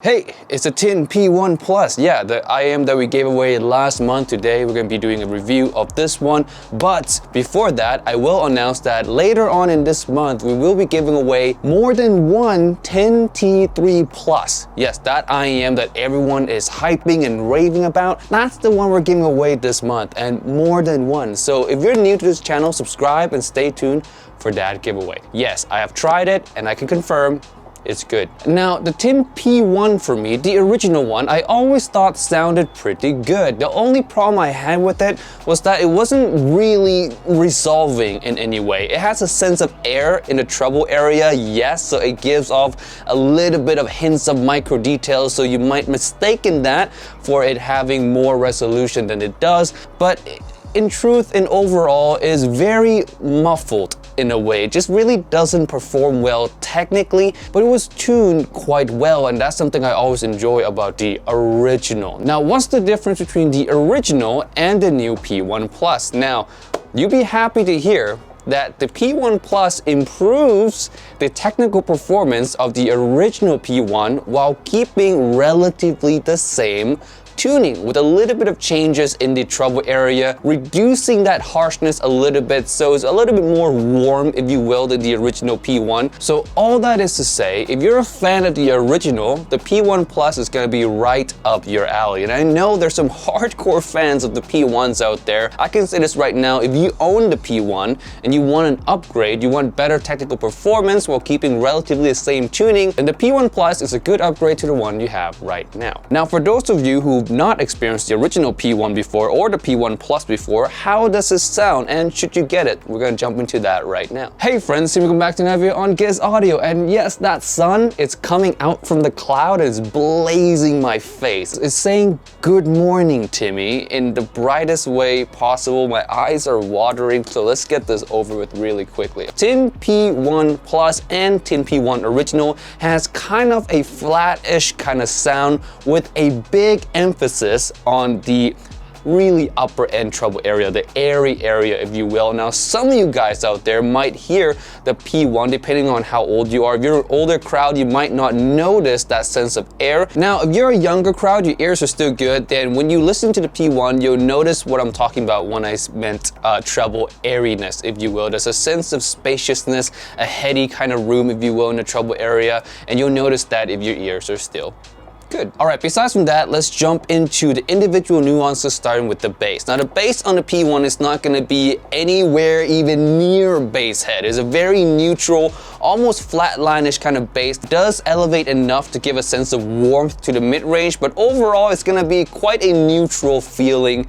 Hey, it's a Tin P1 Plus. Yeah, the IEM that we gave away last month. Today we're going to be doing a review of this one. But before that, I will announce that later on in this month, we will be giving away more than one Tin T3 Plus. Yes, that IEM that everyone is hyping and raving about. That's the one we're giving away this month, and more than one. So if you're new to this channel, subscribe and stay tuned for that giveaway. Yes, I have tried it and I can confirm it's good. Now, the Tin P1 for me, the original one, I always thought sounded pretty good. The only problem I had with it was that it wasn't really resolving in any way. It has a sense of air in the treble area, yes, so it gives off a little bit of hints of micro details, so you might mistaken that for it having more resolution than it does, but in truth and overall is very muffled in a way. It just really doesn't perform well technically, but it was tuned quite well, and that's something I always enjoy about the original. Now, what's the difference between the original and the new P1 Plus? Now, you'll be happy to hear that the P1 Plus improves the technical performance of the original P1 while keeping relatively the same tuning with a little bit of changes in the treble area, reducing that harshness a little bit, so it's a little bit more warm, if you will, than the original P1. So all that is to say, if you're a fan of the original, the P1 Plus is gonna be right up your alley. And I know there's some hardcore fans of the P1s out there. I can say this right now, if you own the P1 and you want an upgrade, you want better technical performance while keeping relatively the same tuning, then the P1 Plus is a good upgrade to the one you have right now. Now, for those of you who've not experienced the original P1 before or the P1 Plus before, how does this sound and should you get it? We're gonna jump into that right now. Hey friends, welcome back to another video on Giz Audio, and yes, that sun is coming out from the cloud and it's blazing my face. It's saying good morning, Timmy, in the brightest way possible. My eyes are watering, so let's get this over with really quickly. Tin P1 Plus and Tin P1 Original has kind of a flat-ish kind of sound with a big emphasis on the really upper end treble area, the airy area, if you will. Now, some of you guys out there might hear the P1 depending on how old you are. If you're an older crowd, you might not notice that sense of air. Now, if you're a younger crowd, your ears are still good, then when you listen to the P1, you'll notice what I'm talking about when I meant treble airiness, if you will. There's a sense of spaciousness, a heady kind of room, if you will, in the treble area, and you'll notice that if your ears are still good. All right, besides from that, let's jump into the individual nuances, starting with the bass. Now, the bass on the P1 is not gonna be anywhere even near bass head. It's a very neutral, almost flatline-ish kind of bass. It does elevate enough to give a sense of warmth to the mid-range, but overall, it's gonna be quite a neutral feeling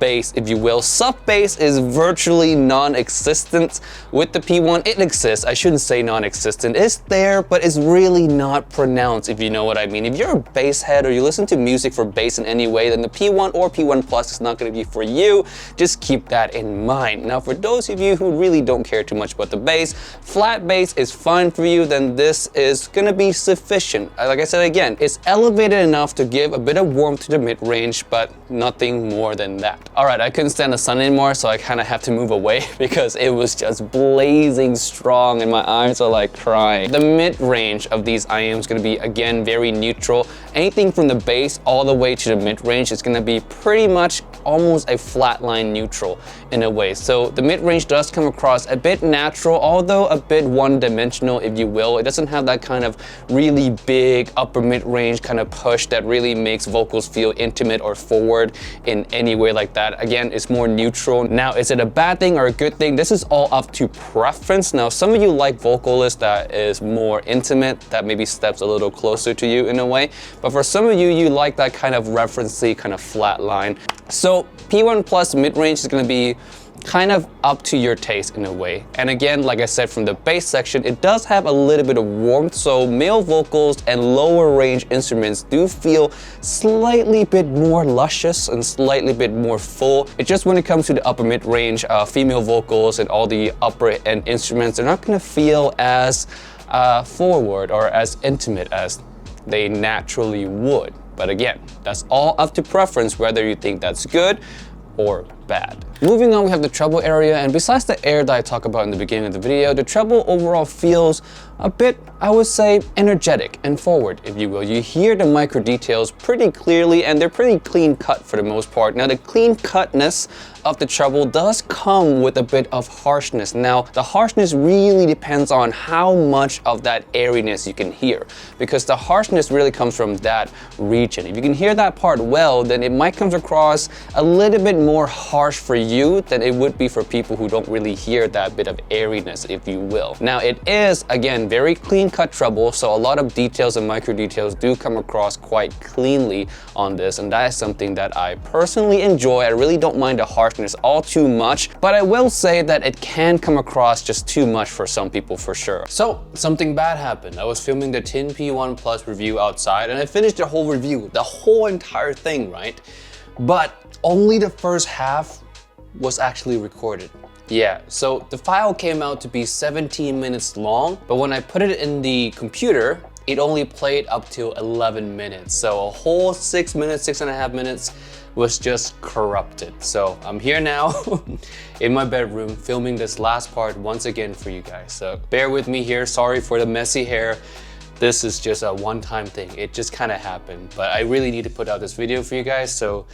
bass, if you will. Sub-bass is virtually non-existent with the P1. It exists, I shouldn't say non-existent. It's there, but it's really not pronounced, if you know what I mean. If you're a bass head or you listen to music for bass in any way, then the P1 or P1 Plus is not going to be for you. Just keep that in mind. Now, for those of you who really don't care too much about the bass, flat bass is fine for you, then this is going to be sufficient. Like I said again, it's elevated enough to give a bit of warmth to the mid-range, but nothing more than that. All right, I couldn't stand the sun anymore, so I kind of have to move away because it was just blazing strong and my eyes are like crying. The mid-range of these IEMs is going to be, again, very neutral. Anything from the bass all the way to the mid-range is gonna be pretty much almost a flatline neutral in a way. So the mid-range does come across a bit natural, although a bit one-dimensional, if you will. It doesn't have that kind of really big upper mid-range kind of push that really makes vocals feel intimate or forward in any way like that. Again, it's more neutral. Now, is it a bad thing or a good thing? This is all up to preference. Now, some of you like vocalists that is more intimate, that maybe steps a little closer to you in a way. But for some of you, you like that kind of referencey, kind of flat line. So P1 Plus mid-range is going to be kind of up to your taste in a way. And again, like I said, from the bass section, it does have a little bit of warmth. So male vocals and lower range instruments do feel slightly bit more luscious and slightly bit more full. It's just when it comes to the upper mid-range, female vocals and all the upper end instruments, they're not going to feel as forward or as intimate as they naturally would. But again, that's all up to preference, whether you think that's good or bad. Moving on, we have the treble area, and besides the air that I talked about in the beginning of the video, the treble overall feels a bit, I would say, energetic and forward, if you will. You hear the micro details pretty clearly, and they're pretty clean cut for the most part. Now, the clean cutness of the treble does come with a bit of harshness. Now, the harshness really depends on how much of that airiness you can hear, because the harshness really comes from that region. If you can hear that part well, then it might come across a little bit more harsh for you than it would be for people who don't really hear that bit of airiness, if you will. Now, it is, again, very clean cut treble, so a lot of details and micro details do come across quite cleanly on this, and that is something that I personally enjoy. I really don't mind the harshness all too much, but I will say that it can come across just too much for some people for sure. So something bad happened. I was filming the 10P1 Plus review outside, and I finished the whole review, the whole entire thing, right? But only the first half was actually recorded. Yeah, so the file came out to be 17 minutes long, but when I put it in the computer, it only played up to 11 minutes. So a whole 6 minutes, 6.5 minutes was just corrupted. So I'm here now in my bedroom filming this last part once again for you guys. So bear with me here, sorry for the messy hair. This is just a one-time thing. It just kind of happened, but I really need to put out this video for you guys, so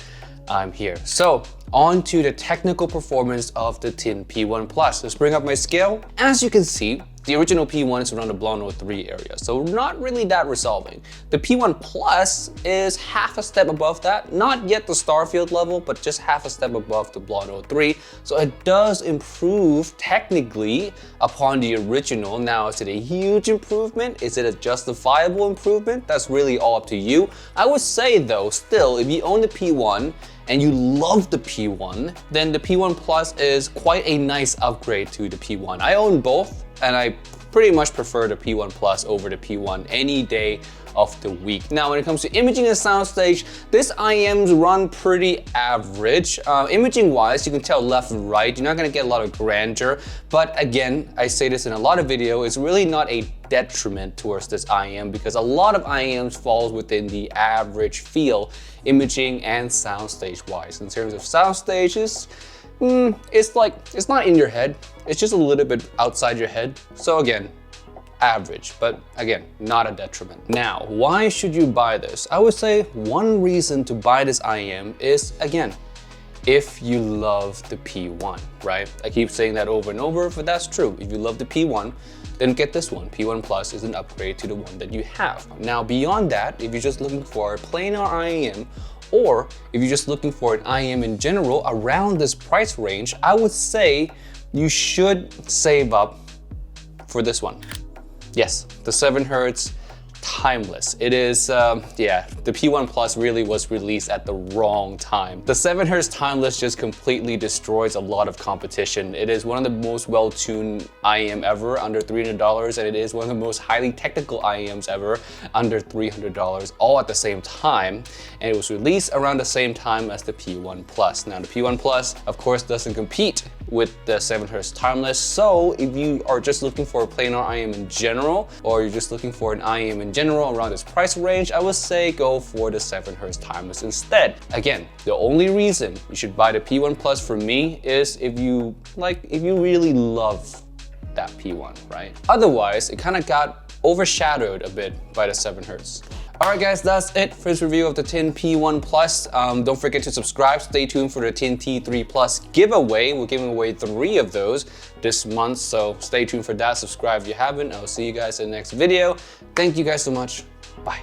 I'm here. So on to the technical performance of the 10P1 Plus. Let's bring up my scale. As you can see, the original P1 is around the Blonde 03 area, so not really that resolving. The P1 Plus is half a step above that, not yet the Starfield level, but just half a step above the Blonde 03. So it does improve technically upon the original. Now, is it a huge improvement? Is it a justifiable improvement? That's really all up to you. I would say though, still, if you own the P1 and you love the P1, then the P1 Plus is quite a nice upgrade to the P1. I own both, and I pretty much prefer the P1 Plus over the P1 any day of the week. Now, when it comes to imaging and soundstage, this IEMs run pretty average. Imaging wise, you can tell left and right. You're not gonna get a lot of grandeur, but again, I say this in a lot of videos, it's really not a detriment towards this IEM, because a lot of IEMs falls within the average feel, imaging and soundstage wise. In terms of sound stages, it's like, it's not in your head, it's just a little bit outside your head. So again, average, but again, not a detriment. Now, why should you buy this? I would say one reason to buy this IEM is, again, if you love the P1, right? I keep saying that over and over, but that's true. If you love the P1, then get this one. P1 Plus is an upgrade to the one that you have. Now, beyond that, if you're just looking for a planar IEM, or if you're just looking for an IEM in general around this price range, I would say you should save up for this one. Yes, the 7 Hz timeless. It is, yeah, the P1 Plus really was released at the wrong time. The 7 Hz timeless just completely destroys a lot of competition. It is one of the most well-tuned IEM ever, under $300, and it is one of the most highly technical IEMs ever, under $300, all at the same time. And it was released around the same time as the P1 Plus. Now, the P1 Plus, of course, doesn't compete with the 7 Hz timeless. So if you are just looking for a planar IEM in general, or you're just looking for an IEM in general around this price range, I would say go for the 7 Hz timeless instead. Again, the only reason you should buy the P1 Plus for me is if you really love that P1, right? Otherwise, it kind of got overshadowed a bit by the 7 Hz. Alright guys, that's it for this review of the 10P1 Plus. Don't forget to subscribe. Stay tuned for the 10T3 Plus giveaway. We're giving away 3 of those this month, so stay tuned for that. Subscribe if you haven't. I'll see you guys in the next video. Thank you guys so much. Bye.